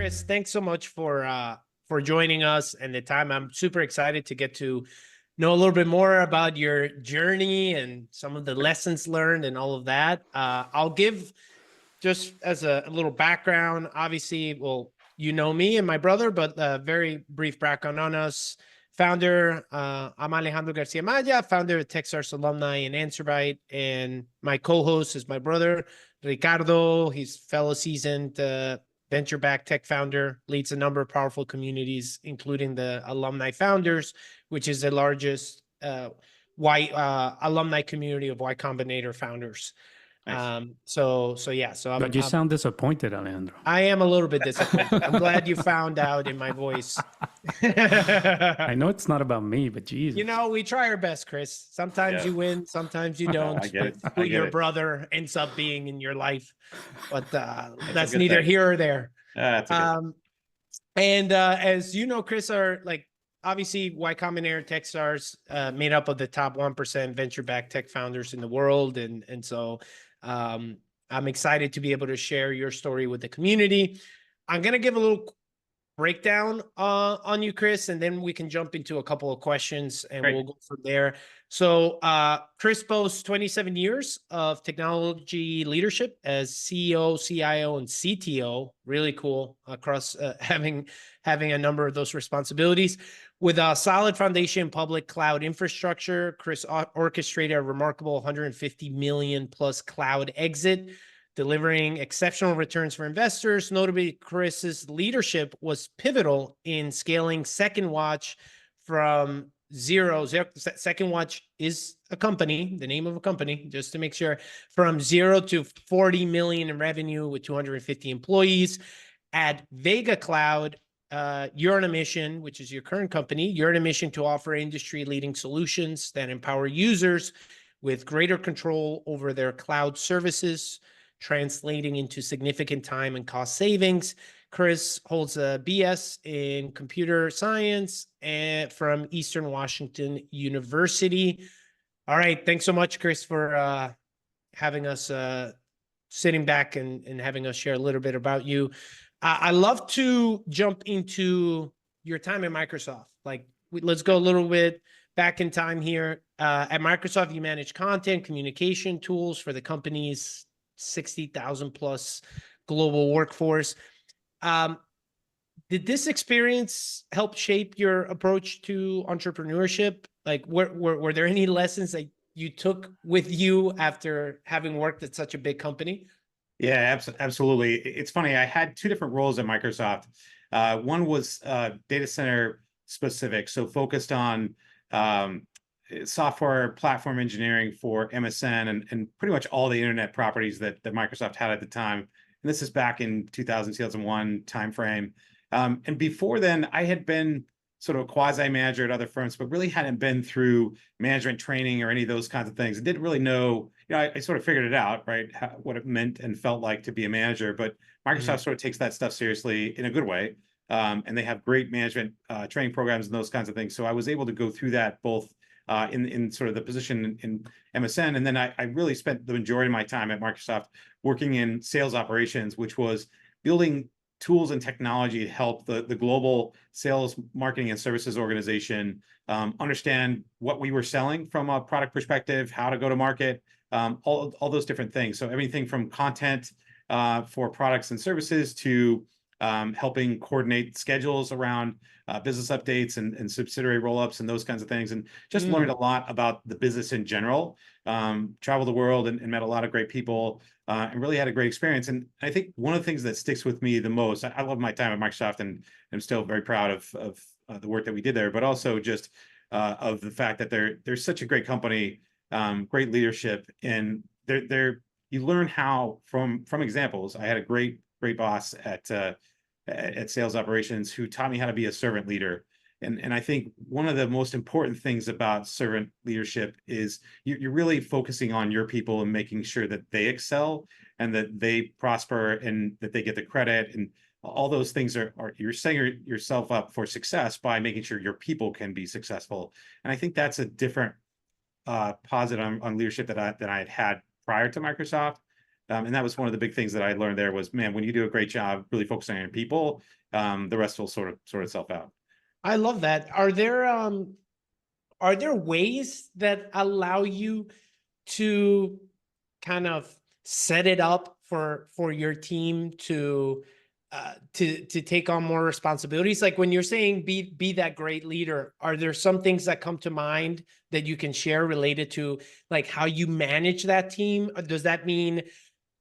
Kris, thanks so much for joining us and the time. I'm super excited to get to know a little bit more about your journey and some of the lessons learned and all of that. I'll give just as a little background. Obviously, well, you know me and my brother, but a very brief background on us. Founder, I'm Alejandro Garcia-Amaya, founder of Techstars Alumni and AnswerBite, and my co-host is my brother, Ricardo. He's fellow seasoned venture-backed tech founder, leads a number of powerful communities, including the Alumni Founders, which is the largest alumni community of Y Combinator founders. Nice. So But you sound disappointed, Alejandro. I am a little bit disappointed. I'm glad you found out in my voice. I know it's not about me, but Jesus. You know, we try our best, Kris. Sometimes you win, sometimes you don't. I get it. Who your brother ends up being in your life, but that's a good neither thing. here or there. That's a good As you know, Kris, are like obviously Y Combinator Techstars made up of the top 1% venture-backed tech founders in the world, and so I'm excited to be able to share your story with the community. I'm gonna give a little breakdown on you, Kris, and then we can jump into a couple of questions and Great. we'll go from there. So Kris boasts 27 years of technology leadership as CEO, CIO, and CTO. Really cool across having a number of those responsibilities. With a solid foundation in public cloud infrastructure, Kris orchestrated a remarkable 150 million plus cloud exit, delivering exceptional returns for investors. Notably, Kris's leadership was pivotal in scaling Second Watch from zero. Second Watch is a company, the name of a company, just to make sure, from 0 to 40 million in revenue with 250 employees. At Vega Cloud, you're on a mission, which is your current company. You're on a mission to offer industry-leading solutions that empower users with greater control over their cloud services, translating into significant time and cost savings. Kris holds a BS in computer science from Eastern Washington University. All right, thanks so much, Kris, for having us sitting back and having us share a little bit about you. I love to jump into your time at Microsoft. Like, let's go a little bit back in time here. At Microsoft, you manage content, communication tools for the company's 60,000 plus global workforce. Did this experience help shape your approach to entrepreneurship? Like, were there any lessons that you took with you after having worked at such a big company? Yeah, absolutely. It's funny. I had two different roles at Microsoft. One was data center specific, so focused on software platform engineering for MSN and pretty much all the internet properties that Microsoft had at the time. And this is back in 2000, 2001 timeframe. And before then, I had been sort of a quasi-manager at other firms, but really hadn't been through management training or any of those kinds of things. I didn't really know, I sort of figured it out, right? What it meant and felt like to be a manager, but Microsoft sort of takes that stuff seriously in a good way. And they have great management training programs and those kinds of things. So I was able to go through that both in sort of the position in MSN. And then I really spent the majority of my time at Microsoft working in sales operations, which was building tools and technology to help the global sales, marketing, and services organization understand what we were selling from a product perspective, how to go to market, all those different things. So everything from content for products and services to helping coordinate schedules around business updates and subsidiary roll-ups and those kinds of things, and just learned a lot about the business in general. Traveled the world and met a lot of great people and really had a great experience. And I think one of the things that sticks with me the most, I love my time at Microsoft and I'm still very proud of the work that we did there, but also just of the fact that they're such a great company, great leadership, and you learn how from examples. I had a great boss at sales operations who taught me how to be a servant leader. And I think one of the most important things about servant leadership is you're really focusing on your people and making sure that they excel and that they prosper and that they get the credit. And all those things are you're setting yourself up for success by making sure your people can be successful. And I think that's a different positive on leadership that I had prior to Microsoft. And that was one of the big things that I learned there was, man, when you do a great job really focusing on people, the rest will sort itself out. I love that. Are there ways that allow you to kind of set it up for your team to take on more responsibilities? Like when you're saying be that great leader, are there some things that come to mind that you can share related to like how you manage that team? Does that mean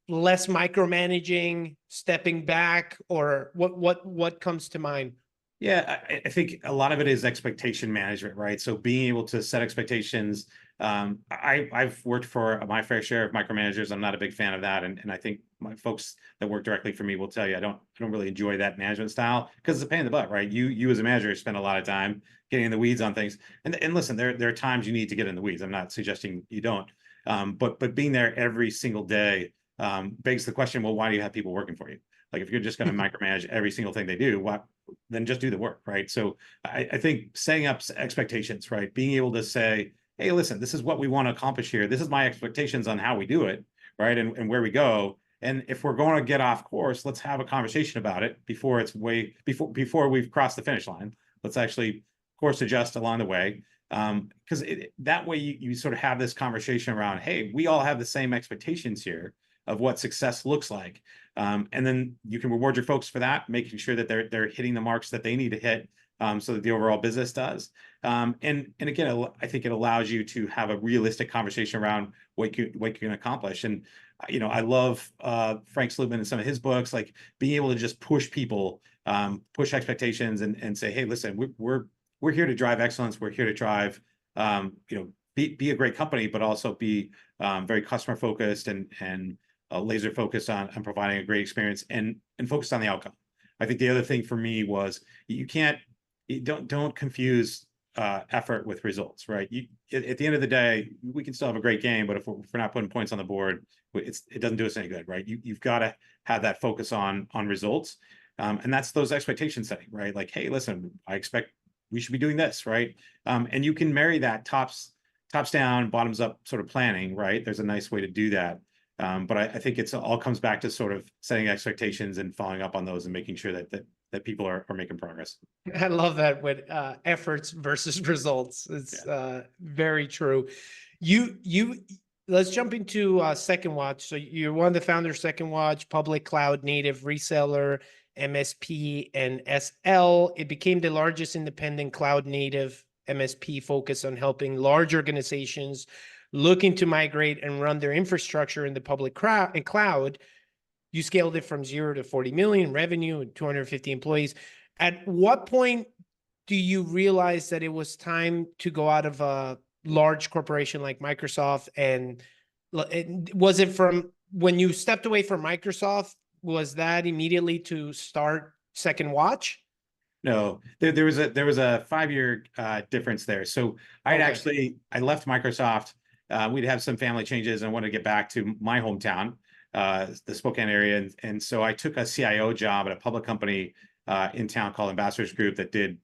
less micromanaging, stepping back, or what comes to mind? Yeah, I think a lot of it is expectation management, right? So being able to set expectations. I've worked for my fair share of micromanagers. I'm not a big fan of that, and I think my folks that work directly for me will tell you I don't really enjoy that management style because it's a pain in the butt, right? You as a manager spend a lot of time getting in the weeds on things, and listen, there are times you need to get in the weeds. I'm not suggesting you don't, but being there every single day begs the question: well, why do you have people working for you? Like if you're just going to micromanage every single thing they do, then just do the work, right? So I think setting up expectations, right? Being able to say, hey, listen, this is what we want to accomplish here. This is my expectations on how we do it, right? And where we go. And if we're going to get off course, let's have a conversation about it before before we've crossed the finish line. Let's actually course adjust along the way. Because that way you sort of have this conversation around, hey, we all have the same expectations here of what success looks like. And then you can reward your folks for that, making sure that they're hitting the marks that they need to hit so that the overall business does. And again, I think it allows you to have a realistic conversation around what you can accomplish. And I love Frank Slootman and some of his books, like being able to just push people, push expectations, and say, hey, listen, we're here to drive excellence. We're here to drive, be a great company, but also be very customer focused and laser focused on providing a great experience and focused on the outcome. I think the other thing for me was don't confuse effort with results, right? At the end of the day, we can still have a great game, but if we're not putting points on the board, it doesn't do us any good, right? You've got to have that focus on results, and that's those expectation setting, right? Like, hey, listen, I expect we should be doing this, right? And you can marry that tops down, bottoms up sort of planning, right? There's a nice way to do that. But I think it's all comes back to sort of setting expectations and following up on those and making sure that people are making progress. I love that with efforts versus results. It's very true. Let's jump into Second Watch. So you're one of the founders of Second Watch, public cloud native reseller, MSP, and SL. It became the largest independent cloud native MSP focused on helping large organizations looking to migrate and run their infrastructure in the public cloud. You scaled it from 0 to 40 million revenue and 250 employees. At what point do you realize that it was time to go out of a large corporation like Microsoft? And was it from when you stepped away from Microsoft, was that immediately to start Second Watch? No, there was a 5-year difference there. So I left Microsoft. We'd have some family changes and wanted to get back to my hometown, the Spokane area. And so I took a CIO job at a public company in town called Ambassadors Group that did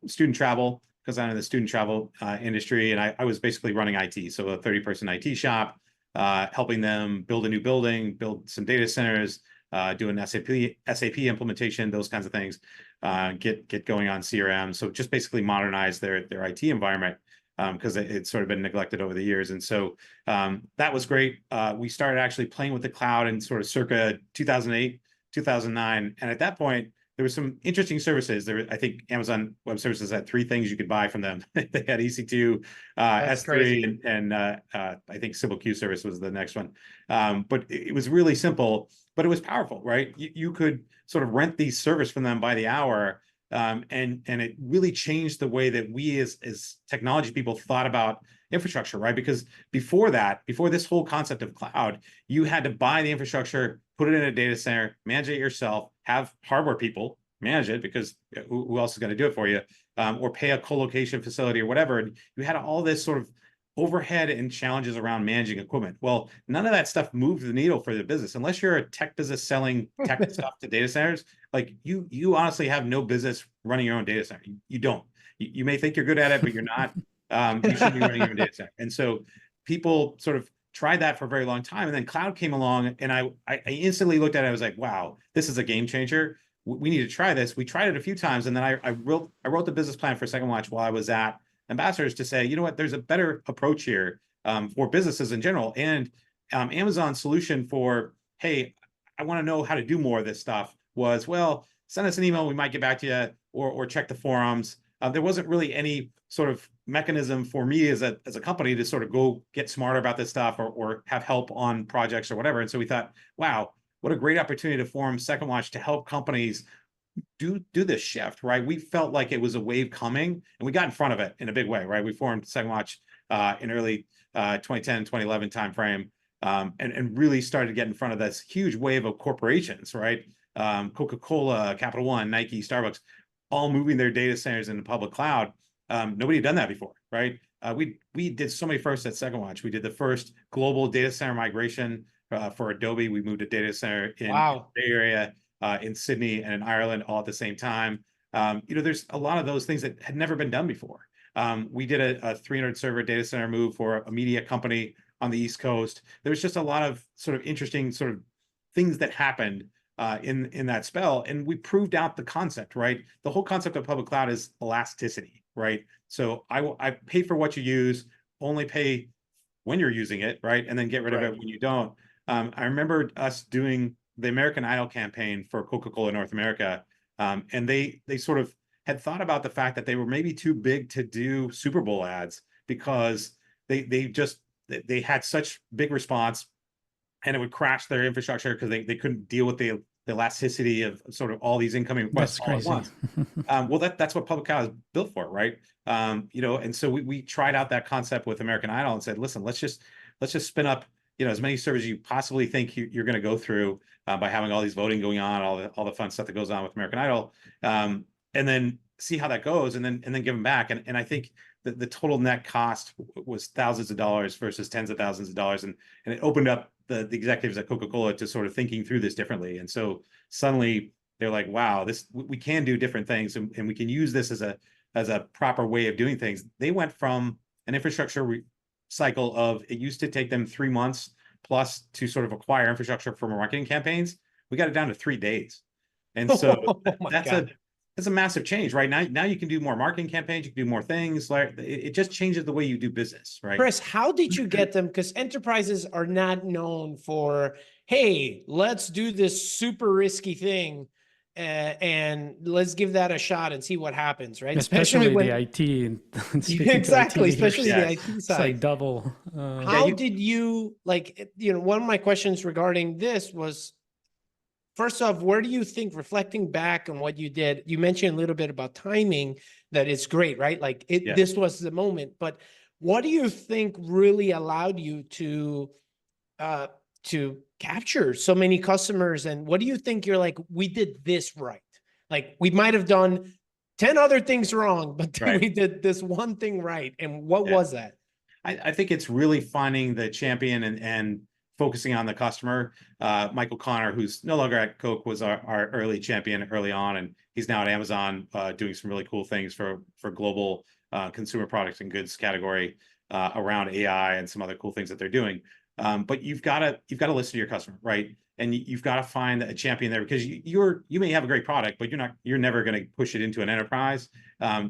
student travel, because I'm in the student travel industry. And I was basically running IT. So a 30-person IT shop, helping them build a new building, build some data centers, do an SAP implementation, those kinds of things, get going on CRM. So just basically modernize their IT environment. Because it's sort of been neglected over the years. And so that was great. We started actually playing with the cloud in sort of circa 2008, 2009. And at that point, there were some interesting services. I think Amazon Web Services had 3 things you could buy from them. They had EC2, S3, and I think Civil Queue Service was the next one. But it was really simple, but it was powerful, right? You could sort of rent these service from them by the hour. And it really changed the way that we as technology people thought about infrastructure, right? Because before this whole concept of cloud, you had to buy the infrastructure, put it in a data center, manage it yourself, have hardware people manage it because who else is going to do it for you, or pay a co-location facility or whatever. And you had all this sort of overhead and challenges around managing equipment. Well, none of that stuff moved the needle for the business unless you're a tech business selling tech stuff to data centers. Like you honestly have no business running your own data center. You don't. You may think you're good at it, but you're not. You should be running your own data center. And so people sort of tried that for a very long time. And then cloud came along, and I instantly looked at it. I was like, wow, this is a game changer. We need to try this. We tried it a few times. And then I wrote the business plan for Second Watch while I was at Ambassadors to say, you know what, there's a better approach here for businesses in general. And Amazon's solution for, hey, I want to know how to do more of this stuff was, well, send us an email, we might get back to you, or check the forums. There wasn't really any sort of mechanism for me as a company to sort of go get smarter about this stuff or have help on projects or whatever. And so we thought, wow, what a great opportunity to form Second Watch to help companies do this shift, right? We felt like it was a wave coming, and we got in front of it in a big way, right? We formed Second Watch in early 2010, 2011 timeframe, and really started to get in front of this huge wave of corporations, right? Coca-Cola, Capital One, Nike, Starbucks, all moving their data centers in the public cloud. Nobody had done that before, right? We did so many firsts at Second Watch. We did the first global data center migration for Adobe. We moved a data center in the Bay Area, in Sydney, and in Ireland all at the same time. There's a lot of those things that had never been done before. We did a 300 server data center move for a media company on the East Coast. There was just a lot of sort of interesting sort of things that happened in that spell, and we proved out the concept, right? The whole concept of public cloud is elasticity, right? So I pay for what you use, only pay when you're using it, right? And then get rid of it when you don't. I remember us doing the American Idol campaign for Coca-Cola North America, and they sort of had thought about the fact that they were maybe too big to do Super Bowl ads because they had such big response, and it would crash their infrastructure because they couldn't deal with the elasticity of sort of all these incoming requests all at once. Well, that's what public cloud is built for, right? And so we tried out that concept with American Idol and said, listen, let's just spin up as many servers as you possibly think you're going to go through by having all these voting going on, all the fun stuff that goes on with American Idol, and then see how that goes, and then give them back. And I think the total net cost was thousands of dollars versus tens of thousands of dollars, and it opened up the executives at Coca-Cola to sort of thinking through this differently. And so suddenly they're like, wow, we can do different things, and we can use this as a proper way of doing things. They went from an infrastructure cycle of, it used to take them 3 months plus to sort of acquire infrastructure for marketing campaigns. We got it down to 3 days. And so that's a massive change, right? Now you can do more marketing campaigns, you can do more things. Like it just changes the way you do business, right? Kris, how did you get them? Because enterprises are not known for, hey, let's do this super risky thing and let's give that a shot and see what happens, right? Especially when the IT. Exactly, especially the IT side. It's like double. How did you, one of my questions regarding this was, first off, where do you think, reflecting back on what you did, you mentioned a little bit about timing, that it's great, right? This was the moment, but what do you think really allowed you to capture so many customers? And what do you think you're like, we did this right? Like we might've done 10 other things wrong, but then we did this one thing right. And what was that? I think it's really finding the champion and focusing on the customer. Michael Connor, who's no longer at Coke, was our early champion early on, and he's now at Amazon doing some really cool things for global consumer products and goods category around AI and some other cool things that they're doing. But you've got to listen to your customer, right? And you've got to find a champion there, because you may have a great product, but you're never going to push it into an enterprise.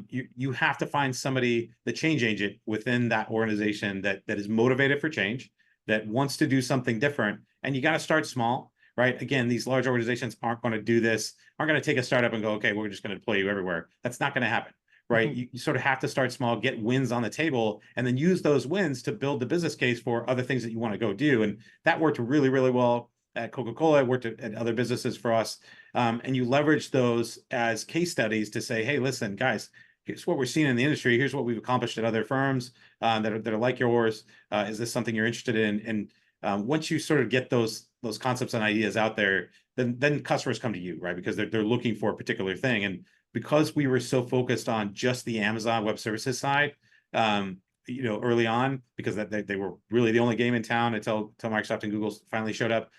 You have to find somebody, the change agent within that organization that is motivated for change, that wants to do something different. And you got to start small, right? Again, these large organizations aren't going to do this, aren't going to take a startup and go, okay, we're just going to deploy you everywhere. That's not going to happen, right? Mm-hmm. You sort of have to start small, get wins on the table, and then use those wins to build the business case for other things that you want to go do. And that worked really, really well at Coca-Cola. It worked at other businesses for us. And you leverage those as case studies to say, hey, listen, guys, here's what we're seeing in the industry. Here's what we've accomplished at other firms that are like yours. Is this something you're interested in? And once you sort of get those concepts and ideas out there, then customers come to you, right? Because they're looking for a particular thing. And because we were so focused on just the Amazon Web Services side, early on, because they were really the only game in town until Microsoft and Google finally showed up,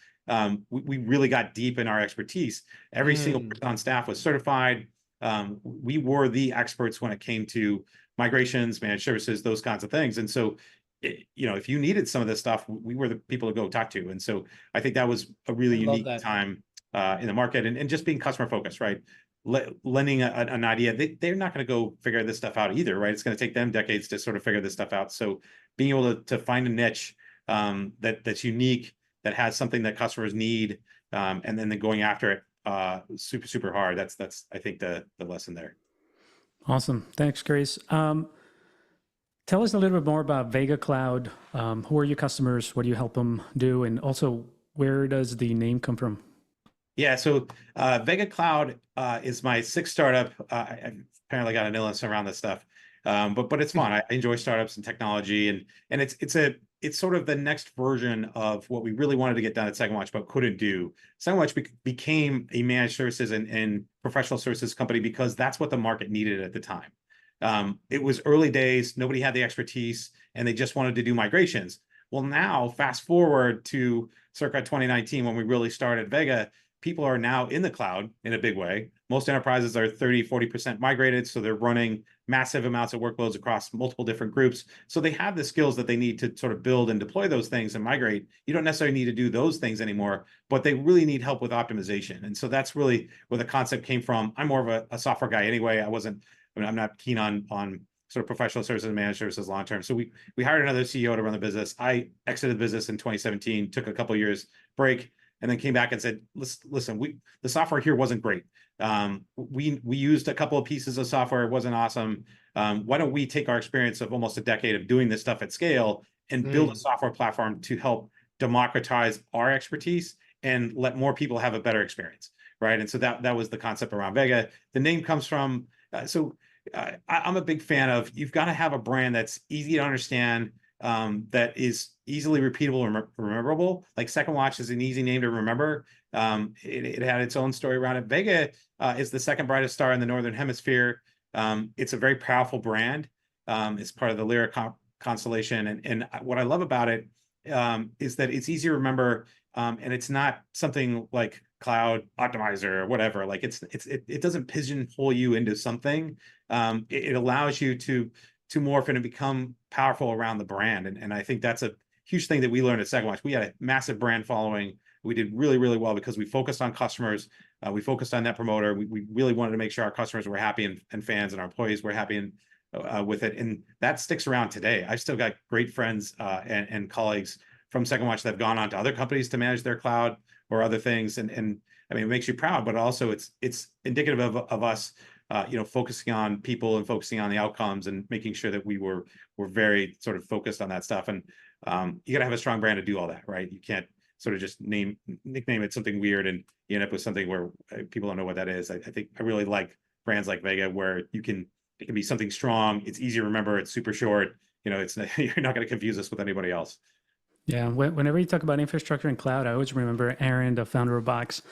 we really got deep in our expertise. Every single person on staff was certified. We were the experts when it came to migrations, managed services, those kinds of things. And so if you needed some of this stuff, we were the people to go talk to. And so I think that was a really unique time in the market, and just being customer focused, right? Lending an idea, they're not going to go figure this stuff out either, right? It's going to take them decades to sort of figure this stuff out. So being able to find a niche that's unique, that has something that customers need, and then going after it super hard. That's I think the lesson there. Awesome. Thanks, Kris. Tell us a little bit more about Vega Cloud. Who are your customers? What do you help them do? And also, where does the name come from? Yeah, so Vega Cloud is my sixth startup. I apparently got an illness around this stuff, but it's fun. I enjoy startups and technology, and it's sort of the next version of what we really wanted to get done at SecondWatch, but couldn't do. SecondWatch became a managed services and professional services company because that's what the market needed at the time. It was early days, nobody had the expertise, and they just wanted to do migrations. Well, now fast forward to circa 2019, when we really started Vega, people are now in the cloud in a big way. Most enterprises are 30-40% migrated, so they're running massive amounts of workloads across multiple different groups. So they have the skills that they need to sort of build and deploy those things and migrate. You don't necessarily need to do those things anymore, but they really need help with optimization. And so that's really where the concept came from. I'm more of a software guy anyway. I'm not keen on sort of professional services and managed services long term. So we hired another CEO to run the business. I exited the business in 2017, took a couple of years break, and then came back and said, listen, the software here wasn't great. We used a couple of pieces of software. It wasn't awesome. Why don't we take our experience of almost a decade of doing this stuff at scale and build a software platform to help democratize our expertise and let more people have a better experience, right? And so that was the concept around Vega. The name comes from, I'm a big fan of, you've got to have a brand that's easy to understand, that is easily repeatable and rememberable. Like SecondWatch is an easy name to remember. It had its own story around it. Vega is the second brightest star in the Northern Hemisphere. It's a very powerful brand. It's part of the Lyra constellation. And what I love about it is that it's easy to remember, and it's not something like Cloud Optimizer or whatever. Like it doesn't pigeonhole you into something. It allows you to morph and become powerful around the brand. And I think that's a huge thing that we learned at SecondWatch. We had a massive brand following. We did really, really well because we focused on customers. We focused on Net Promoter. We really wanted to make sure our customers were happy and fans and our employees were happy with it. And that sticks around today. I've still got great friends and colleagues from SecondWatch that have gone on to other companies to manage their cloud or other things. And I mean, it makes you proud, but also it's indicative of us focusing on people and focusing on the outcomes and making sure that we're very sort of focused on that stuff. And you got to have a strong brand to do all that, right? You can't sort of just nickname it something weird and you end up with something where people don't know what that is. I think I really like brands like Vega where it can be something strong. It's easy to remember. It's super short. You're not going to confuse us with anybody else. Yeah. Whenever you talk about infrastructure and cloud, I always remember Aaron, the founder of Box,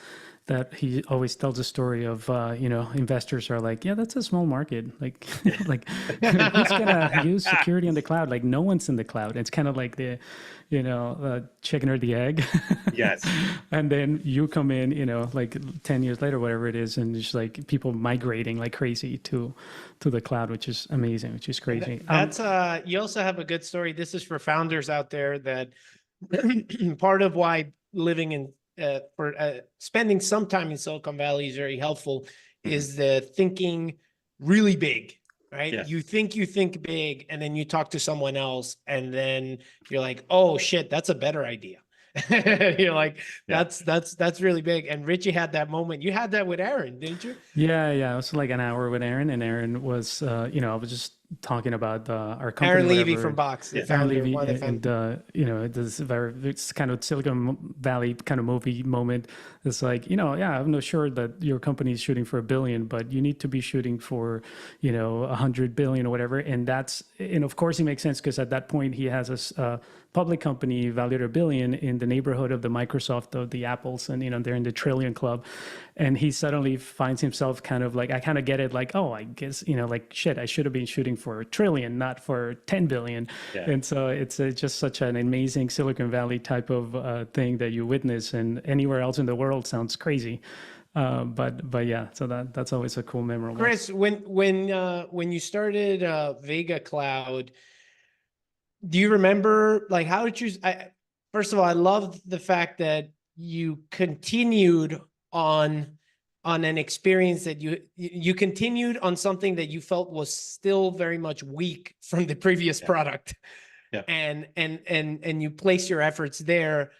that he always tells a story of, investors are like, yeah, that's a small market. Like, like who's gonna use security on the cloud? Like no one's in the cloud. It's kind of like the, chicken or the egg. Yes. And then you come in, like 10 years later, whatever it is. And it's like people migrating like crazy to the cloud, which is amazing, which is crazy. That's you also have a good story. This is for founders out there that part of why living in spending some time in Silicon Valley is very helpful, is the thinking really big, right? Yes. You think big, and then you talk to someone else, and then you're like, oh shit, that's a better idea. You're like, that's really big. And Richie had that moment. You had that with Aaron, didn't you? Yeah. It was like an hour with Aaron, and Aaron was, I was just talking about our company. Aaron Levy from Box. Yeah. Aaron Levy, it's kind of Silicon Valley kind of movie moment. It's like, I'm not sure that your company is shooting for $1 billion, but you need to be shooting for, 100 billion or whatever. And of course it makes sense because at that point he has a public company valued at $1 billion in the neighborhood of the Microsoft, of the Apples, and, they're in the trillion club. And he suddenly finds himself kind of like, I kind of get it, like, oh, I guess, like, shit, I should have been shooting for $1 trillion, not for 10 billion. Yeah. And so it's just such an amazing Silicon Valley type of thing that you witness, and anywhere else in the world sounds crazy. But yeah, so that's always a cool memorable. Kris, when you started Vega Cloud, do you remember, like, how did you, first of all, I love the fact that you continued on an experience that you continued on something that you felt was still very much weak from the previous product. Yeah. And you place your efforts there.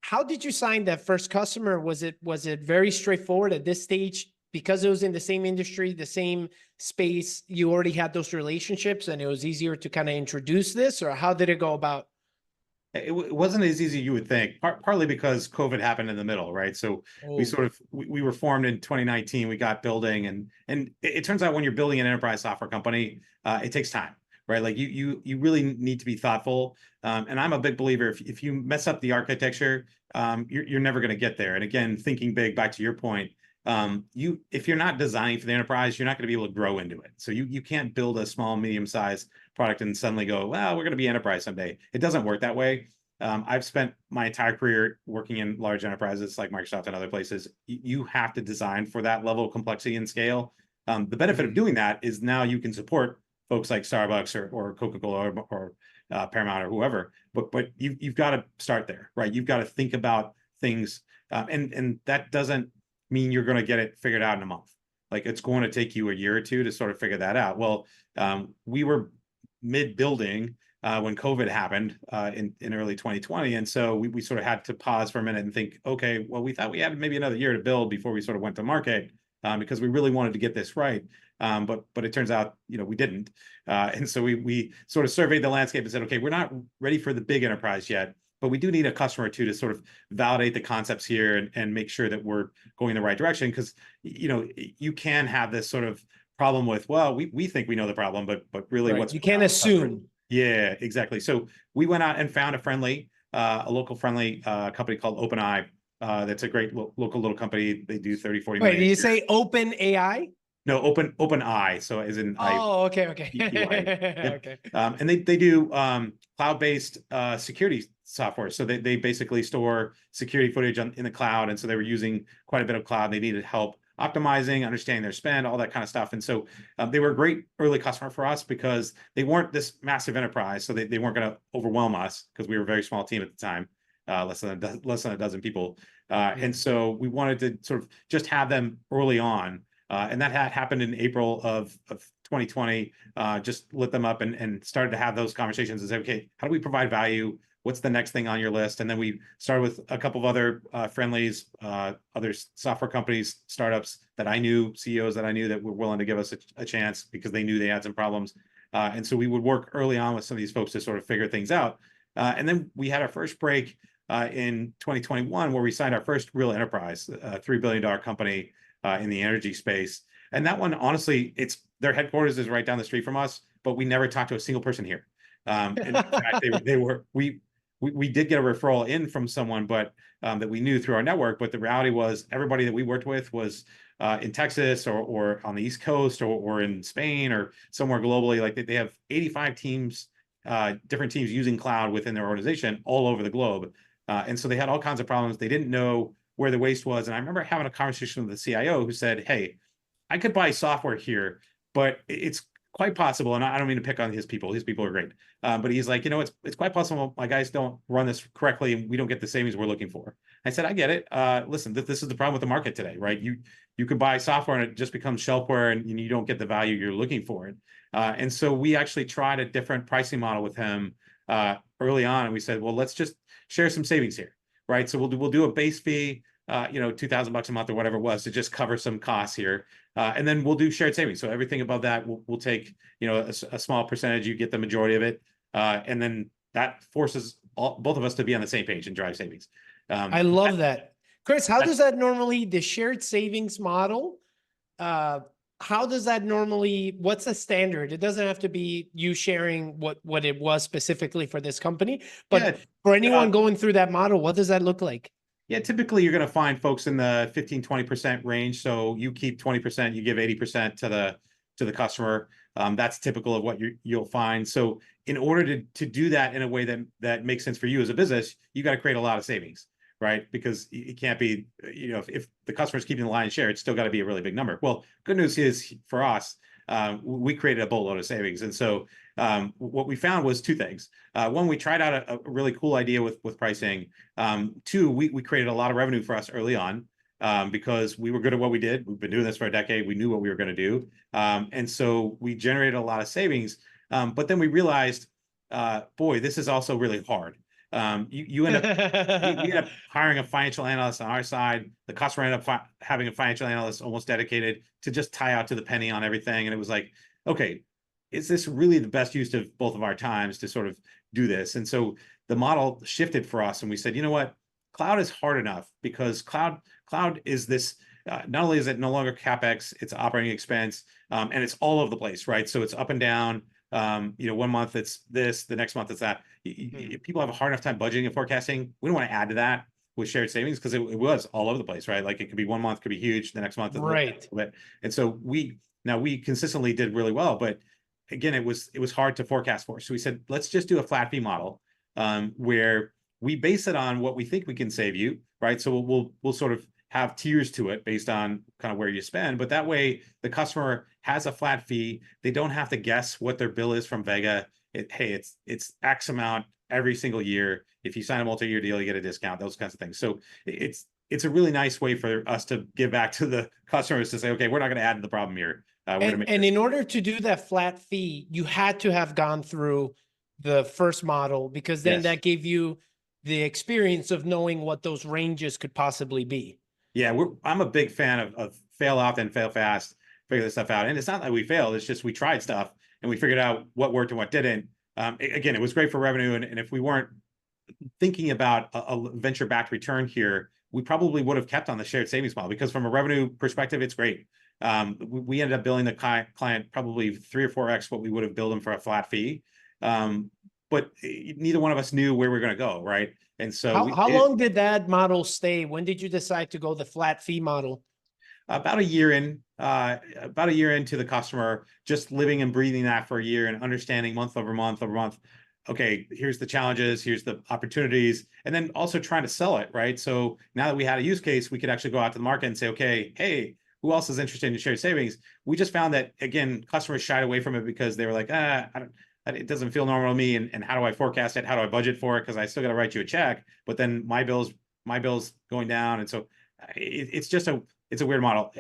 How did you sign that first customer? Was it very straightforward at this stage? Because it was in the same industry, the same space, you already had those relationships and it was easier to kind of introduce this, or how did it go about? It wasn't as easy as you would think, partly because COVID happened in the middle, right? So we were formed in 2019, we got building, and it turns out when you're building an enterprise software company, it takes time, right? Like you really need to be thoughtful. And I'm a big believer, if you mess up the architecture, you're never going to get there. And again, thinking big, back to your point, if you're not designing for the enterprise, you're not going to be able to grow into it. So you can't build a small, medium-sized product and suddenly go, well, we're going to be enterprise someday. It doesn't work that way. I've spent my entire career working in large enterprises like Microsoft and other places. You have to design for that level of complexity and scale. The benefit of doing that is now you can support folks like Starbucks or Coca-Cola or Paramount or whoever, but you've got to start there, right? You've got to think about things, and that doesn't mean you're going to get it figured out in a month. Like, it's going to take you a year or two to sort of figure that out. Well, we were mid-building when COVID happened in early 2020. And so we sort of had to pause for a minute and think, okay, well, we thought we had maybe another year to build before we sort of went to market because we really wanted to get this right. But it turns out, we didn't. And so we sort of surveyed the landscape and said, okay, we're not ready for the big enterprise yet, but we do need a customer or two to sort of validate the concepts here and make sure that we're going in the right direction. Because, you can have this sort of problem with, well, we think we know the problem, but really Right. what's You can't assume. Yeah, exactly. So we went out and found a local friendly company called OpenEye. That's a great local little company. They do 30, 40 Wait, million. did you say Open AI? No, OpenEye. So as in okay. Yep. Okay. And they do cloud-based security software. So they basically store security footage in the cloud. And so they were using quite a bit of cloud. They needed help optimizing, understanding their spend, all that kind of stuff. And so they were a great early customer for us because they weren't this massive enterprise. So they weren't going to overwhelm us because we were a very small team at the time, less than a dozen people. And so we wanted to sort of just have them early on. And that had happened in April of 2020, just lit them up and started to have those conversations and say, okay, how do we provide value? What's the next thing on your list? And then we started with a couple of other friendlies, other software companies, startups that I knew, CEOs that I knew that were willing to give us a chance because they knew they had some problems. And so we would work early on with some of these folks to sort of figure things out. And then we had our first break in 2021 where we signed our first real enterprise, a $3 billion company in the energy space. And that one, honestly, their headquarters is right down the street from us, but we never talked to a single person here. And in fact, we did get a referral in from someone, but that we knew through our network. But the reality was everybody that we worked with was in Texas or on the East Coast or in Spain or somewhere globally. Like they have 85 teams, different teams using cloud within their organization all over the globe. And so they had all kinds of problems. They didn't know where the waste was. And I remember having a conversation with the CIO who said, hey, I could buy software here, but it's quite possible, and I don't mean to pick on his people. His people are great. But he's like, it's quite possible my guys don't run this correctly and we don't get the savings we're looking for. I said, I get it. Listen, this is the problem with the market today, right? You could buy software and it just becomes shelfware and you don't get the value you're looking for it. And so we actually tried a different pricing model with him early on. And we said, well, let's just share some savings here, right? So we'll do a base fee, $2,000 a month or whatever it was to just cover some costs here. And then we'll do shared savings. So everything above that, we'll take, a small percentage, you get the majority of it. And then that forces both of us to be on the same page and drive savings. I love that. Kris, how does that normally, the shared savings model, how does that normally, what's the standard? It doesn't have to be you sharing what it was specifically for this company, but for anyone going through that model, what does that look like? Yeah, typically you're going to find folks in the 15-20% range. So you keep 20%, you give 80% to the customer. That's typical of what you'll find. So in order to do that in a way that makes sense for you as a business, you got to create a lot of savings, right? Because it can't be, if the customer's keeping the lion's share, it's still got to be a really big number. Well, good news is for us, we created a boatload of savings. And so what we found was two things. One, we tried out a really cool idea with pricing. Two, we created a lot of revenue for us early on because we were good at what we did. We've been doing this for a decade. We knew what we were going to do. And so we generated a lot of savings. But then we realized, boy, this is also really hard. You end up we end up hiring a financial analyst on our side. The customer ended up having a financial analyst almost dedicated to just tie out to the penny on everything. And it was like, okay, is this really the best use of both of our times to sort of do this? And so the model shifted for us, and we said, you know what, cloud is hard enough, because cloud is this. Not only is it no longer CapEx, it's operating expense, and it's all over the place, right? So it's up and down. You know, one month it's this, the next month it's that. People have a hard enough time budgeting and forecasting. We don't want to add to that with shared savings, because it was all over the place, right? Like it could be one month could be huge, the next month right. And so we consistently did really well, but again, it was hard to forecast for. So we said, let's just do a flat fee model, where we base it on what we think we can save you, right? So we'll sort of have tiers to it based on kind of where you spend, but that way the customer has a flat fee. They don't have to guess what their bill is from Vega. Hey, it's X amount every single year. If you sign a multi-year deal, you get a discount, those kinds of things. So it's a really nice way for us to give back to the customers to say, okay, we're not going to add to the problem here. And in order to do that flat fee, you had to have gone through the first model, because then that gave you the experience of knowing what those ranges could possibly be. Yeah, I'm a big fan of fail often, fail fast, figure this stuff out. And it's not that we failed, it's just we tried stuff and we figured out what worked and what didn't. Again, it was great for revenue. And if we weren't thinking about a venture-backed return here, we probably would have kept on the shared savings model, because from a revenue perspective, it's great. We ended up billing the client probably 3 or 4x what we would have billed them for a flat fee. But neither one of us knew where we were going to go, right? And so how long did that model stay? When did you decide to go the flat fee model? About a year into the customer, just living and breathing that for a year and understanding month over month. Okay, here's the challenges, here's the opportunities, and then also trying to sell it, right? So now that we had a use case, we could actually go out to the market and say, okay, hey, who else is interested in shared savings? We just found that, again, customers shied away from it because they were like, it doesn't feel normal to me, and how do I forecast it? How do I budget for it? Because I still got to write you a check, but then my bill's going down, and so it's a weird model.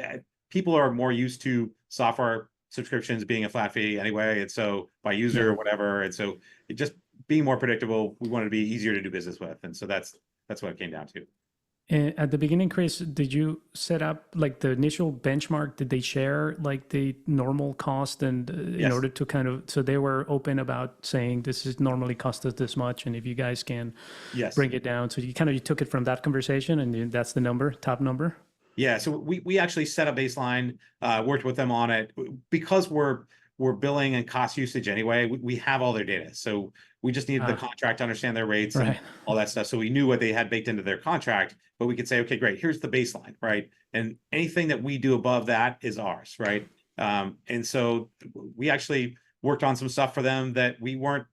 People are more used to software subscriptions being a flat fee anyway, and so by user or whatever, and so it just being more predictable, we wanted to be easier to do business with, and so that's what it came down to. And at the beginning, Kris, did you set up like the initial benchmark? Did they share like the normal cost, and in order to kind of, so they were open about saying this is normally cost us this much, and if you guys can bring it down, so you took it from that conversation, and that's the number, top number. Yeah, so we actually set a baseline, worked with them on it, because we're billing and cost usage anyway. We have all their data, so we just needed the contract to understand their rates and all that stuff. So we knew what they had baked into their contract, but we could say, okay, great, here's the baseline, right? And anything that we do above that is ours, right? And so we actually worked on some stuff for them that we weren't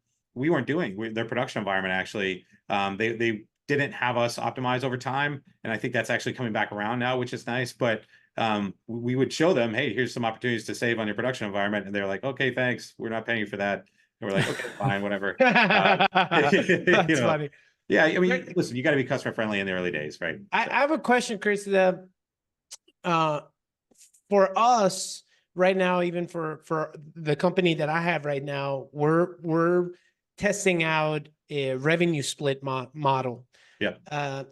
doing. Their production environment actually, they didn't have us optimize over time, and I think that's actually coming back around now, which is nice. But we would show them, hey, here's some opportunities to save on your production environment, and they're like, okay, thanks, we're not paying you for that. And we're like, okay, fine, whatever. That's funny. Yeah, I mean, listen, you got to be customer friendly in the early days, right? I have a question, Kris. For us right now, even for the company that I have right now, we're testing out a revenue split model. Yeah.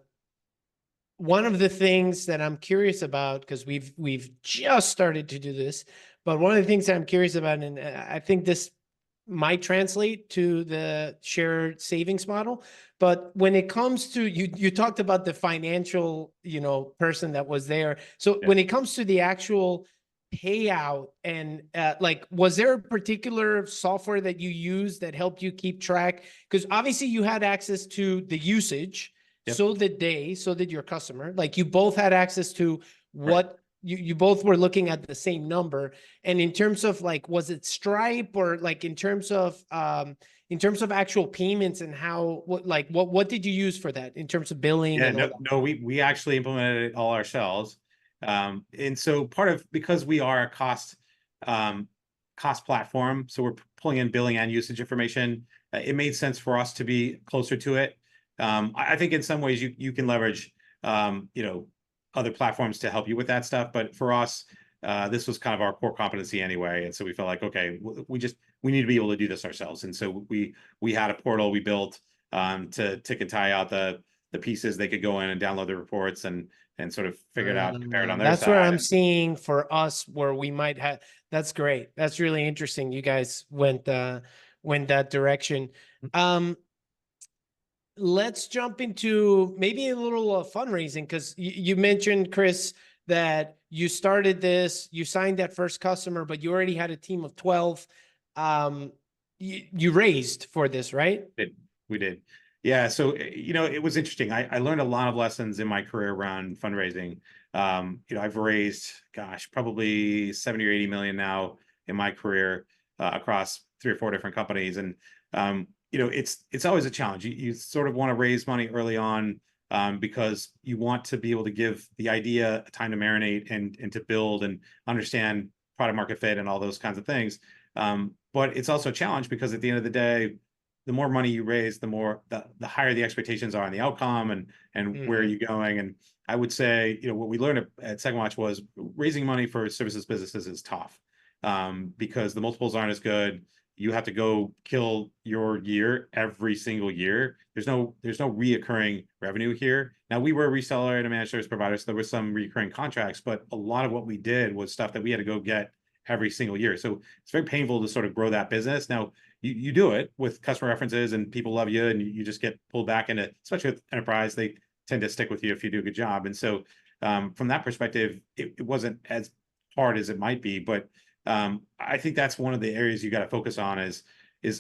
One of the things that I'm curious about, because we've just started to do this, but one of the things that I'm curious about, and I think this might translate to the shared savings model, but when it comes to you talked about the financial person that was there. So when it comes to the actual payout, and like, was there a particular software that you used that helped you keep track? Because obviously you had access to the usage. So did your customer. Like, you both had access to what you both were looking at the same number. And in terms of like, was it Stripe, or like in terms of actual payments, and what did you use for that in terms of billing? We actually implemented it all ourselves. And so because we are a cost cost platform. So we're pulling in billing and usage information. It made sense for us to be closer to it. I think in some ways you can leverage, other platforms to help you with that stuff. But for us, this was kind of our core competency anyway. And so we felt like, okay, we need to be able to do this ourselves. And so we had a portal we built to tick and tie out the pieces. They could go in and download the reports and sort of figure it out, compare it on their That's side. where I'm seeing for us where we might have. That's great. That's really interesting. You guys went that direction. Let's jump into maybe a little fundraising, because you mentioned, Kris, that you started this, you signed that first customer, but you already had a team of 12. You raised for this, right? We did. Yeah. So, it was interesting. I learned a lot of lessons in my career around fundraising. I've raised, probably 70 or 80 million now in my career across 3 or 4 different companies. And, it's always a challenge. You sort of want to raise money early on because you want to be able to give the idea time to marinate and to build and understand product market fit and all those kinds of things. But it's also a challenge because at the end of the day, the more money you raise, the higher the expectations are on the outcome and where are you going. And I would say, what we learned at SecondWatch was raising money for services businesses is tough because the multiples aren't as good. You have to go kill your year every single year. There's no reoccurring revenue here. Now, we were a reseller and a managed service provider, so there was some recurring contracts, but a lot of what we did was stuff that we had to go get every single year. So it's very painful to sort of grow that business. Now, you do it with customer references and people love you and you just get pulled back into, especially with enterprise, they tend to stick with you if you do a good job. And so from that perspective, it wasn't as hard as it might be, but I think that's one of the areas you got to focus on is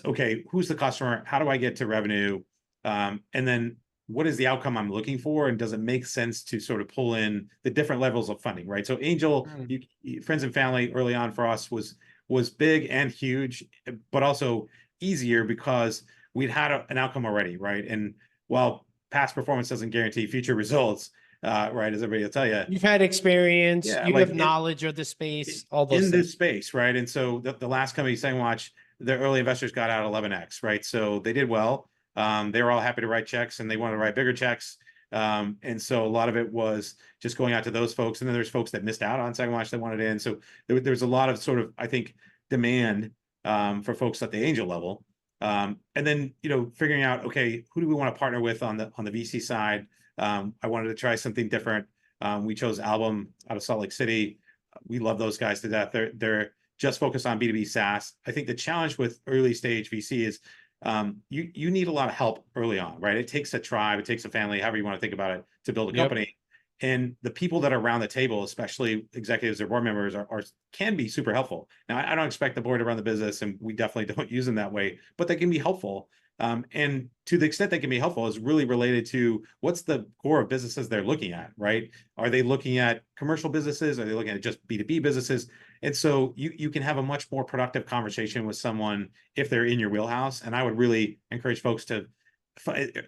okay, who's the customer? How do I get to revenue? And then what is the outcome I'm looking for? And does it make sense to sort of pull in the different levels of funding, right? So angel, friends and family early on for us was big and huge, but also easier because we'd had an outcome already, right? And while past performance doesn't guarantee future results, right, as everybody will tell you, you've had experience, you like have knowledge of the space, all those in things. this space, right? And so the last company, SecondWatch, the early investors got out 11x, right? So they did well. They were all happy to write checks and they wanted to write bigger checks. And so a lot of it was just going out to those folks. And then there's folks that missed out on SecondWatch that wanted in. So there's a lot of sort of, I think, demand for folks at the angel level. And then, figuring out, okay, who do we want to partner with on the VC side? I wanted to try something different. We chose Album out of Salt Lake City. We love those guys to death. They're just focused on B2B SaaS. I think the challenge with early stage VC is you need a lot of help early on, right? It takes a tribe, it takes a family, however you want to think about it, to build a company. And the people that are around the table, especially executives or board members, can be super helpful. Now, I don't expect the board to run the business, and we definitely don't use them that way, but they can be helpful. And to the extent they can be helpful is really related to what's the core of businesses they're looking at, right? Are they looking at commercial businesses? Are they looking at just B2B businesses? And so you can have a much more productive conversation with someone if they're in your wheelhouse. And I would really encourage folks to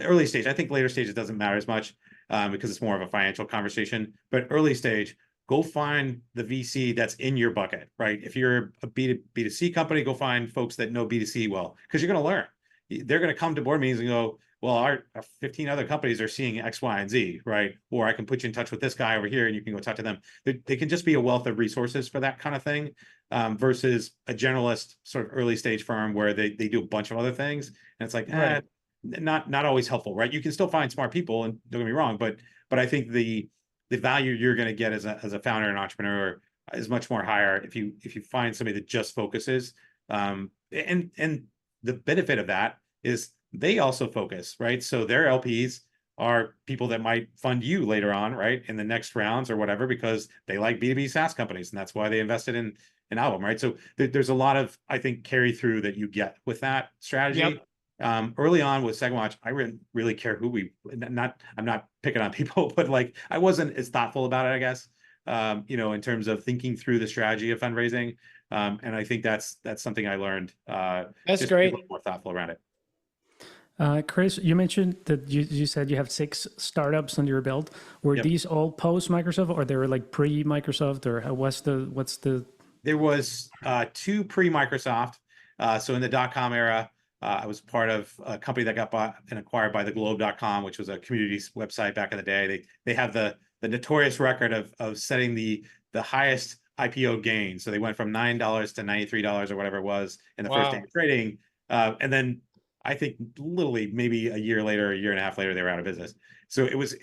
early stage. I think later stage, it doesn't matter as much because it's more of a financial conversation, but early stage, go find the VC that's in your bucket, right? If you're a B2C company, go find folks that know B2C well, because you're going to learn. They're going to come to board meetings and go, well, our 15 other companies are seeing X, Y, and Z, right? Or I can put you in touch with this guy over here and you can go talk to them. They can just be a wealth of resources for that kind of thing versus a generalist sort of early stage firm where they do a bunch of other things. And it's like, not always helpful, right? You can still find smart people, and don't get me wrong, but I think the value you're going to get as a founder and entrepreneur is much more higher if you find somebody that just focuses. And the benefit of that is they also focus, right? So their LPs are people that might fund you later on, right, in the next rounds or whatever, because they like B2B SaaS companies, and that's why they invested in Album, right? So there's a lot of, I think, carry through that you get with that strategy. Early on with SecondWatch, I didn't really care who I'm not picking on people, but like I wasn't as thoughtful about it, I guess, in terms of thinking through the strategy of fundraising. And I think that's something I learned. That's great. Be a little more thoughtful around it. Kris, you mentioned that you said you have 6 startups under your belt. Were these all post Microsoft, or they were like pre Microsoft, or what's the There was two pre-Microsoft. So in the .com era, I was part of a company that got bought and acquired by theglobe.com, which was a community website back in the day. They have the notorious record of setting the highest IPO gain. So they went from $9 to $93 or whatever it was in the first day of trading. And then I think literally maybe a year later, a year and a half later, they were out of business. So it was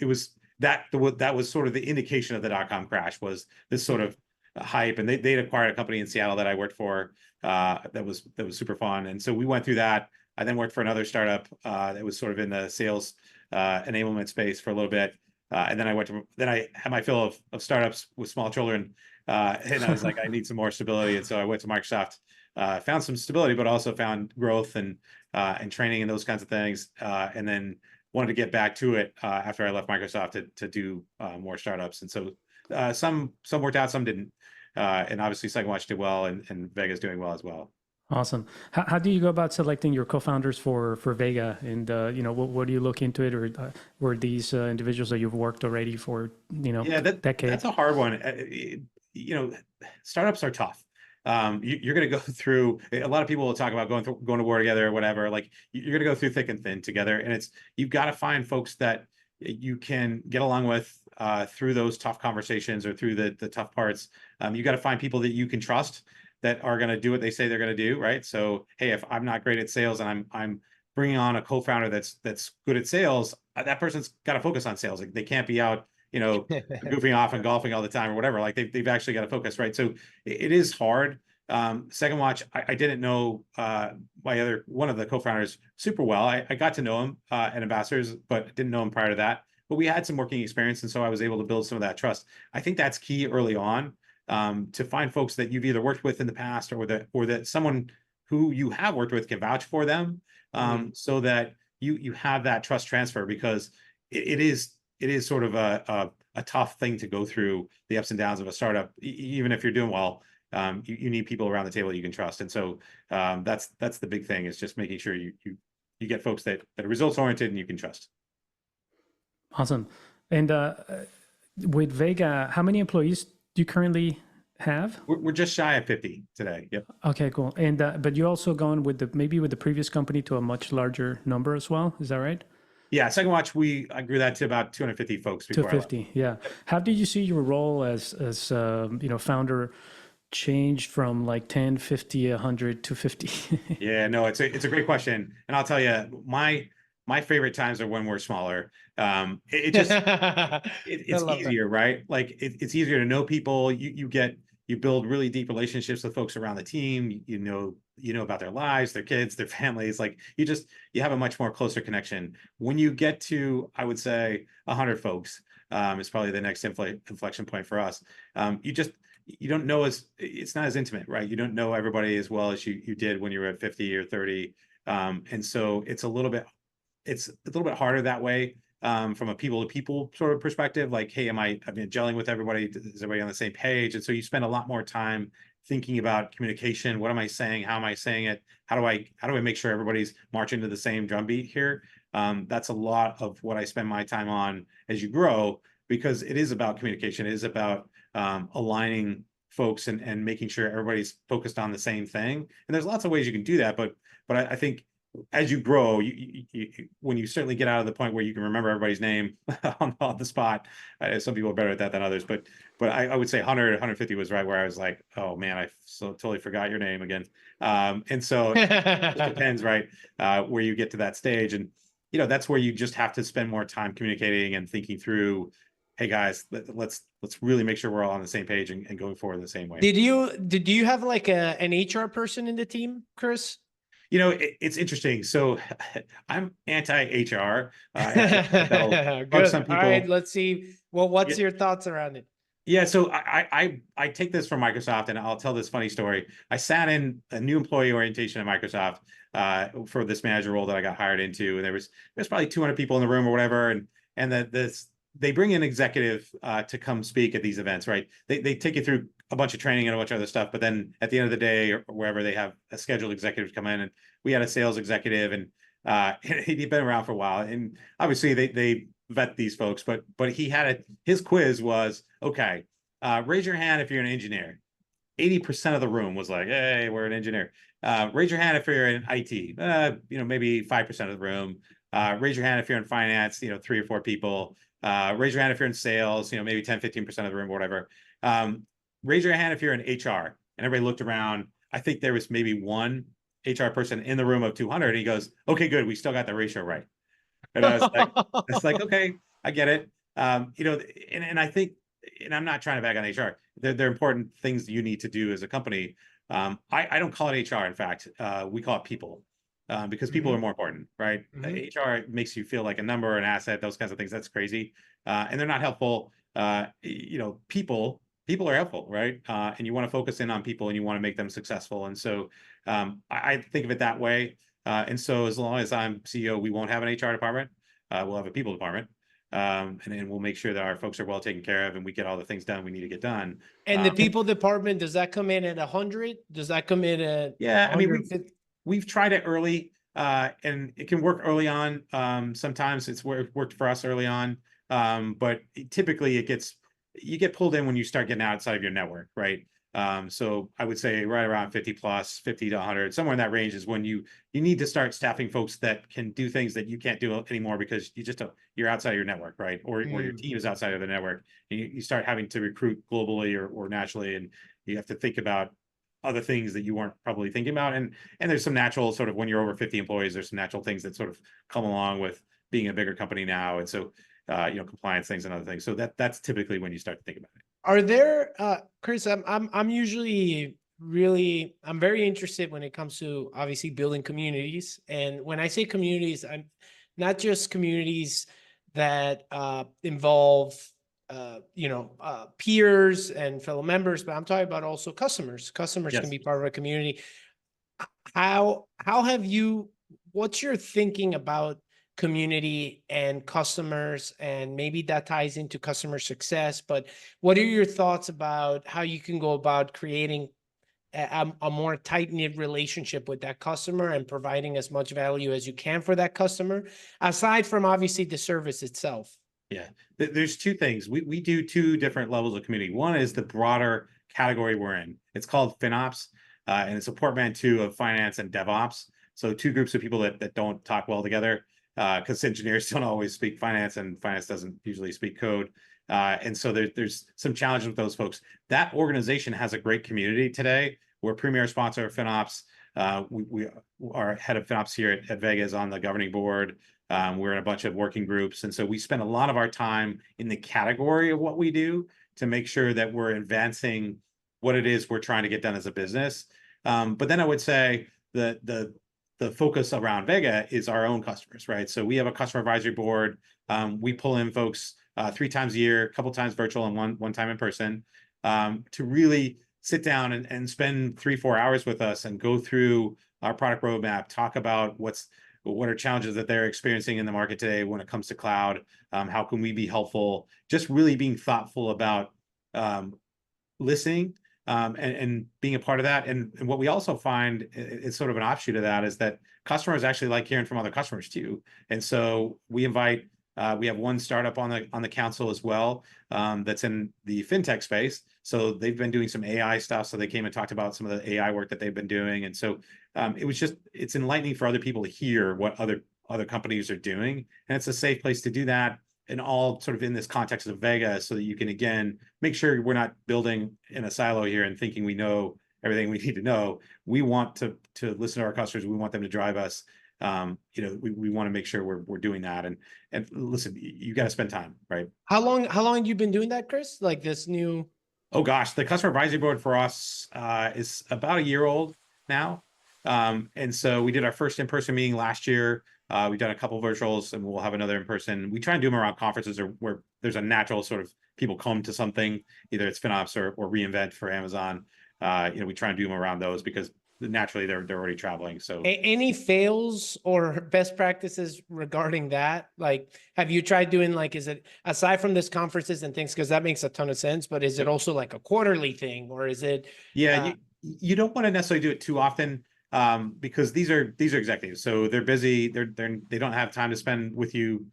that was sort of the indication of the .com crash, was this sort of hype. And they'd acquired a company in Seattle that I worked for that was super fun. And so we went through that. I then worked for another startup that was sort of in the sales enablement space for a little bit. And then I had my fill of startups with small children. And I was like, I need some more stability. And so I went to Microsoft, found some stability, but also found growth and training and those kinds of things. And then wanted to get back to it after I left Microsoft to do more startups. And so some worked out, some didn't. And obviously SecondWatch did well, and Vega's doing well as well. Awesome. How do you go about selecting your co-founders for Vega? And, what do you look into it? Or were these individuals that you've worked already for, decades? That's a hard one. Startups are tough. You're going to go through, a lot of people will talk about going to war together or whatever. Like, you're going to go through thick and thin together. And you've got to find folks that you can get along with through those tough conversations or through the tough parts. You got to find people that you can trust, that are going to do what they say they're going to do, right? So, hey, if I'm not great at sales and I'm bringing on a co-founder that's good at sales, that person's got to focus on sales. Like, they can't be out, goofing off and golfing all the time or whatever. Like, they've actually got to focus, right? So it is hard. SecondWatch, I didn't know one of the co-founders super well. I got to know him at Ambassadors, but didn't know him prior to that. But we had some working experience, and so I was able to build some of that trust. I think that's key early on. To find folks that you've either worked with in the past or that someone who you have worked with can vouch for them, so that you have that trust transfer, because it is sort of a tough thing to go through, the ups and downs of a startup. Even if you're doing well, you need people around the table you can trust. And so that's the big thing, is just making sure you get folks that are results oriented and you can trust. Awesome. And with Vega, how many employees do you currently have? We're just shy of 50 today. Yep. Okay, cool. And but you also gone with the previous company to a much larger number as well. Is that right? Yeah, SecondWatch, I grew that to about 250 folks before 250. Yeah. How did you see your role as founder change from like 10, 50, 100 to 50? Yeah, no, it's a great question, and I'll tell you, my favorite times are when we're smaller. It's easier, right? Like, it's easier to know people. You build really deep relationships with folks around the team. You know about their lives, their kids, their families. Like, you have a much more closer connection. When you get to, I would say, 100 folks, is probably the next inflection point for us. You don't know, it's not as intimate, right? You don't know everybody as well as you did when you were at 50 or 30. And so it's a little bit harder that way, from a people-to-people sort of perspective. Like, hey, I've been gelling with everybody? Is everybody on the same page? And so you spend a lot more time thinking about communication. What am I saying? How am I saying it? How do I make sure everybody's marching to the same drumbeat here? That's a lot of what I spend my time on as you grow, because it is about communication. It is about aligning folks and making sure everybody's focused on the same thing. And there's lots of ways you can do that, but I think as you grow, when you certainly get out of the point where you can remember everybody's name on the spot, some people are better at that than others, but I would say 100, 150 was right where I was like, oh man, I totally forgot your name again. And so it depends, right? Where you get to that stage, and that's where you just have to spend more time communicating and thinking through, hey guys, let's really make sure we're all on the same page and going forward the same way. Did you have like an HR person in the team, Kris? It's interesting. So I'm anti-HR. Good. Some people. All right, let's see. Well, what's your thoughts around it? Yeah, so I take this from Microsoft, and I'll tell this funny story. I sat in a new employee orientation at Microsoft for this manager role that I got hired into, and there's probably 200 people in the room or whatever, and they bring in executive to come speak at these events, right? They take you through a bunch of training and a bunch of other stuff, but then at the end of the day or wherever, they have a scheduled executive come in, and we had a sales executive, and he'd been around for a while, and obviously they vet these folks, but he had his quiz was, okay, raise your hand if you're an engineer. 80% of the room was like, hey, we're an engineer. Raise your hand if you're in IT. Maybe 5% of the room. Raise your hand if you're in finance, 3 or 4 people. Raise your hand if you're in sales, maybe 10, 15% of the room or whatever. Raise your hand if you're in HR. And everybody looked around. I think there was maybe one HR person in the room of 200. And he goes, okay, good. We still got the ratio right. And I was like, okay, I get it. And I think, and I'm not trying to bag on HR. They're important things that you need to do as a company. I don't call it HR. In fact, we call it people. Because people are more important, right? HR makes you feel like a number, an asset, those kinds of things. That's crazy. And they're not helpful. People are helpful, right? And you want to focus in on people and you want to make them successful. And so I think of it that way. And so as long as I'm CEO, we won't have an HR department. We'll have a people department. And then we'll make sure that our folks are well taken care of and we get all the things done we need to get done. And the people department, does that come in at 100? Does that come in at 150? We've tried it early, and it can work early on. Sometimes it's worked for us early on, but typically you get pulled in when you start getting outside of your network, right? So I would say right around 50 plus, 50 to 100, somewhere in that range is when you need to start staffing folks that can do things that you can't do anymore because you're outside of your network, right? Or your team is outside of the network, and you start having to recruit globally or nationally, and you have to think about other things that you weren't probably thinking about. And there's some natural sort of, when you're over 50 employees, there's some natural things that sort of come along with being a bigger company now. And so, compliance things and other things. So that's typically when you start to think about it. Are there, Kris, I'm usually I'm very interested when it comes to obviously building communities. And when I say communities, I'm not just communities that involve peers and fellow members, but I'm talking about also customers. Customers can be part of a community. What's your thinking about community and customers, and maybe that ties into customer success, but what are your thoughts about how you can go about creating a more tight-knit relationship with that customer and providing as much value as you can for that customer, aside from obviously the service itself? Yeah, there's 2 things. We do 2 different levels of community. One is the broader category we're in. It's called FinOps, and it's a portmanteau of finance and DevOps. So 2 groups of people that don't talk well together, because engineers don't always speak finance and finance doesn't usually speak code. And so there's some challenges with those folks. That organization has a great community today. We're a premier sponsor of FinOps. Our head of FinOps here at Vega is on the governing board. We're in a bunch of working groups. And so we spend a lot of our time in the category of what we do to make sure that we're advancing what it is we're trying to get done as a business. But then I would say the focus around Vega is our own customers, right? So we have a customer advisory board. We pull in folks 3 times a year, a couple times virtual and one time in person, to really sit down and spend 3-4 hours with us and go through our product roadmap, talk about what are challenges that they're experiencing in the market today when it comes to cloud, how can we be helpful, just really being thoughtful about listening and being a part of that. And what we also find is sort of an offshoot of that is that customers actually like hearing from other customers too. And so we invite, we have one startup on the council as well, that's in the fintech space. So they've been doing some AI stuff. So they came and talked about some of the AI work that they've been doing. And so it's enlightening for other people to hear what other companies are doing. And it's a safe place to do that, and all sort of in this context of Vega, so that you can, again, make sure we're not building in a silo here and thinking we know everything we need to know. We want to listen to our customers. We want them to drive us. We want to make sure we're doing that. And listen, you got to spend time, right? How long have you been doing that, Kris? Like this new? Oh gosh, the customer advisory board for us is about a year old now. And so we did our first in-person meeting last year. We've done a couple of virtuals, and we'll have another in person. We try and do them around conferences or where there's a natural sort of people come to something, either it's FinOps or reInvent for Amazon. We try and do them around those because naturally they're already traveling. So any fails or best practices regarding that? Like, have you tried doing, like, is it aside from this conferences and things, because that makes a ton of sense, but is it also like a quarterly thing, or is it? Yeah, you don't want to necessarily do it too often, because these are executives, so they're busy. They don't have time to spend with you,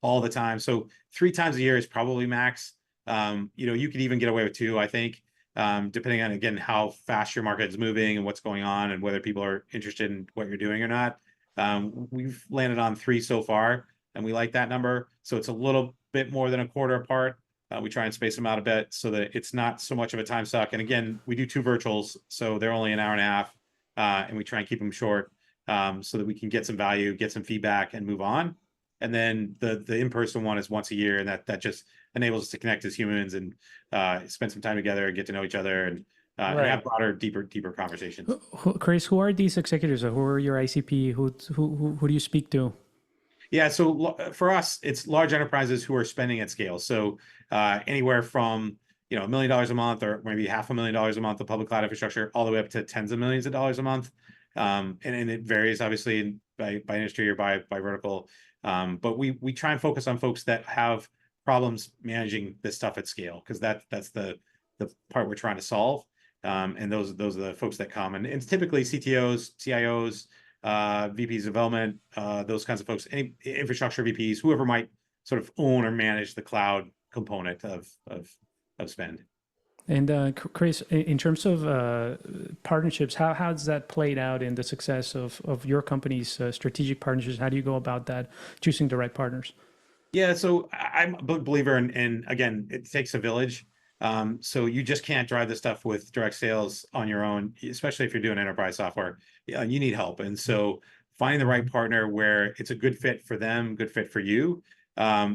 all the time. So 3 times a year is probably max. You could even get away with 2, I think. depending on, again, how fast your market is moving and what's going on and whether people are interested in what you're doing or not. We've landed on 3 so far, and we like that number. So it's a little bit more than a quarter apart. We try and space them out a bit so that it's not so much of a time suck. And again, we do 2 virtuals, so they're only an hour and a half, and we try and keep them short so that we can get some value, get some feedback, and move on. And then the in-person one is once a year, and that just enables us to connect as humans and spend some time together and get to know each other and have broader, deeper conversations. Kris, who are these executives? Who are your ICP? Who do you speak to? Yeah, so for us, it's large enterprises who are spending at scale. So anywhere from $1 million a month, or maybe $500,000 a month of public cloud infrastructure, all the way up to tens of millions of dollars a month. And it varies obviously by industry or by vertical. But we try and focus on folks that have problems managing this stuff at scale, because that's the part we're trying to solve. And those are the folks that come, and it's typically CTOs, CIOs, VPs of development, those kinds of folks, any infrastructure VPs, whoever might sort of own or manage the cloud component of spend. And Kris, in terms of partnerships, how has that played out in the success of your company's strategic partnerships? How do you go about that, choosing the right partners? Yeah, so I'm a big believer in again, it takes a village. So you just can't drive this stuff with direct sales on your own, especially if you're doing enterprise software. You need help. And so finding the right partner where it's a good fit for them, good fit for you,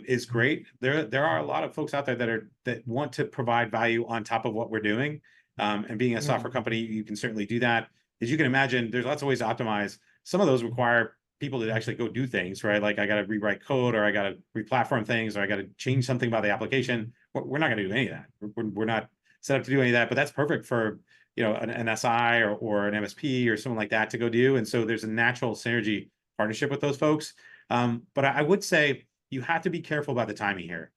is great. There are a lot of folks out there that want to provide value on top of what we're doing. And being a software company, you can certainly do that. As you can imagine, there's lots of ways to optimize. Some of those require people to actually go do things, right? Like I got to rewrite code, or I got to replatform things, or I got to change something about the application. We're not going to do any of that. We're not set up to do any of that, but that's perfect for, an SI or an MSP or someone like that to go do. And so there's a natural synergy partnership with those folks. But I would say you have to be careful about the timing here.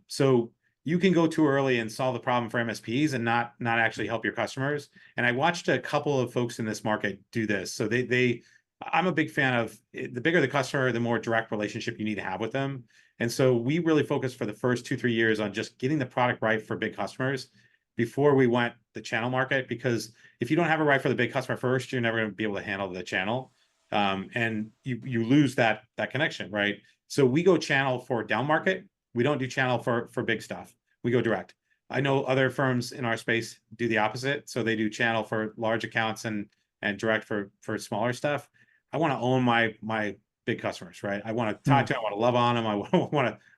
So you can go too early and solve the problem for MSPs and not actually help your customers. And I watched a couple of folks in this market do this. So I'm a big fan of the bigger the customer, the more direct relationship you need to have with them. And so we really focused for the first 2-3 years on just getting the product right for big customers before we went the channel market. Because if you don't have it right for the big customer first, you're never going to be able to handle the channel. And you lose that connection, right? So we go channel for down market. We don't do channel for big stuff. We go direct. I know other firms in our space do the opposite. So they do channel for large accounts and direct for smaller stuff. I want to own my big customers, right? I want to talk to them. I want to love on them. I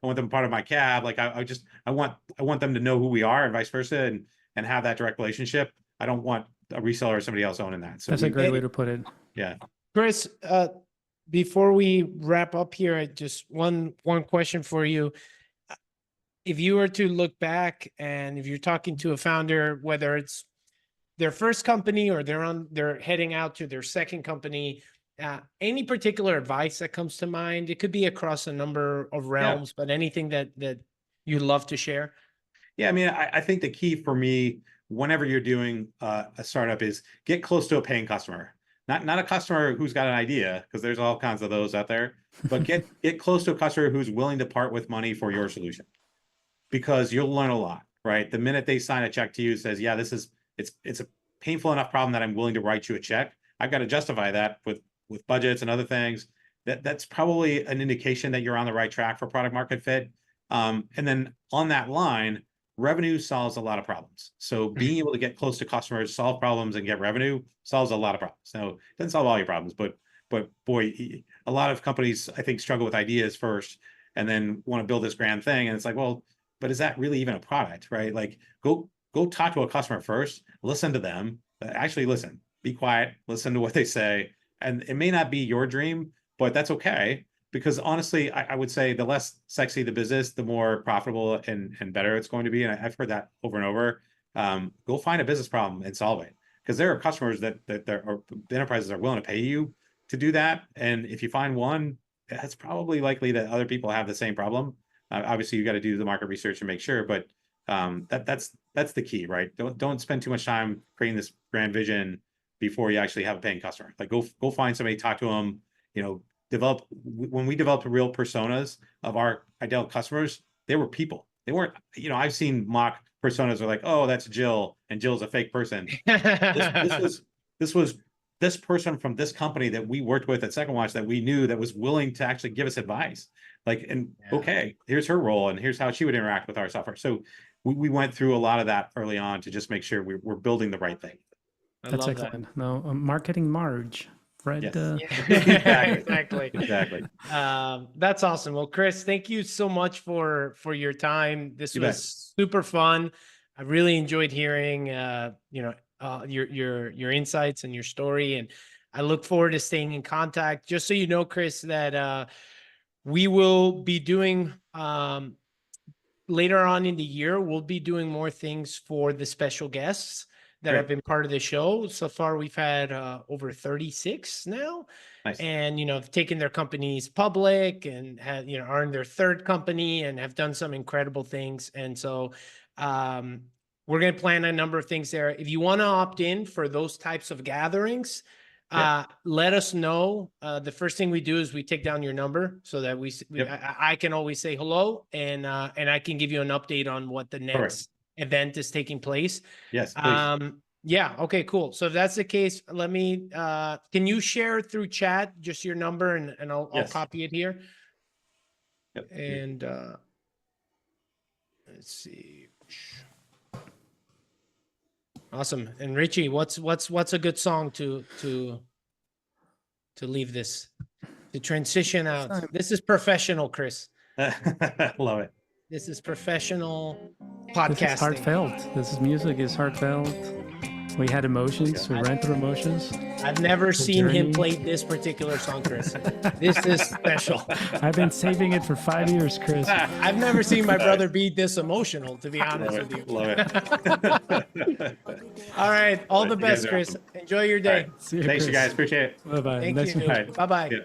want them part of my cab. Like I want them to know who we are, and vice versa, and have that direct relationship. I don't want a reseller or somebody else owning that. So that's a great way to put it. Yeah. Kris, before we wrap up here, just one question for you. If you were to look back, and if you're talking to a founder, whether it's their first company or they're heading out to their second company, any particular advice that comes to mind? It could be across a number of realms, but anything that you'd love to share? Yeah, I mean, I think the key for me, whenever you're doing a startup, is get close to a paying customer. Not a customer who's got an idea, because there's all kinds of those out there, but get close to a customer who's willing to part with money for your solution, because you'll learn a lot, right? The minute they sign a check to you, says, yeah, it's a painful enough problem that I'm willing to write you a check. I've got to justify that with budgets and other things. That's probably an indication that you're on the right track for product market fit. And then on that line, revenue solves a lot of problems. So being able to get close to customers, solve problems, and get revenue solves a lot of problems. Now, it doesn't solve all your problems, but boy, a lot of companies, I think, struggle with ideas first and then want to build this grand thing. And it's like, well, but is that really even a product, right? Like, go talk to a customer first, listen to them, actually listen, be quiet, listen to what they say. And it may not be your dream, but that's okay. Because honestly, I would say the less sexy the business, the more profitable and better it's going to be. And I've heard that over and over. Go find a business problem and solve it. Because there are customers that the enterprises are willing to pay you to do that. And if you find one, it's probably likely that other people have the same problem. Obviously, you got to do the market research and make sure. But that's the key, right? Don't spend too much time creating this grand vision before you actually have a paying customer. Like go find somebody, talk to them, when we developed real personas of our ideal customers, they were people. They weren't, I've seen mock personas are like, oh, that's Jill, and Jill's a fake person. This was this person from this company that we worked with at Second Watch that we knew that was willing to actually give us advice. Like, and okay, here's her role, and here's how she would interact with our software. So we went through a lot of that early on to just make sure we're building the right thing. That's excellent. No, marketing Marge. Fred. Exactly. Exactly. That's awesome. Well, Kris, thank you so much for your time. This was super fun. I really enjoyed hearing, your insights and your story, and I look forward to staying in contact. Just so you know, Kris, that we will be doing later on in the year. We'll be doing more things for the special guests that have been part of the show. So far, we've had over 36 now. Nice. And, have taken their companies public and have, are in their third company and have done some incredible things. And so we're going to plan a number of things there. If you want to opt in for those types of gatherings, let us know. The first thing we do is we take down your number so that I can always say hello, and I can give you an update on what the next event is taking place. Yes, please. Yeah. Okay, cool. So if that's the case, let me, can you share through chat just your number and I'll copy it here. Yep. And let's see. Awesome. And Richie, what's a good song to leave this, to transition out? This is professional, Kris. Love it. This is professional podcasting. This is heartfelt. This music is heartfelt. We had emotions. We ran through emotions. I've never seen him play this particular song, Kris. This is special. I've been saving it for 5 years, Kris. I've never seen my brother be this emotional, to be honest with you. Love it. All right. All the best, Kris. Enjoy your day. Right. Thanks, you guys. Appreciate it. Bye-bye. Thank you. Bye-bye.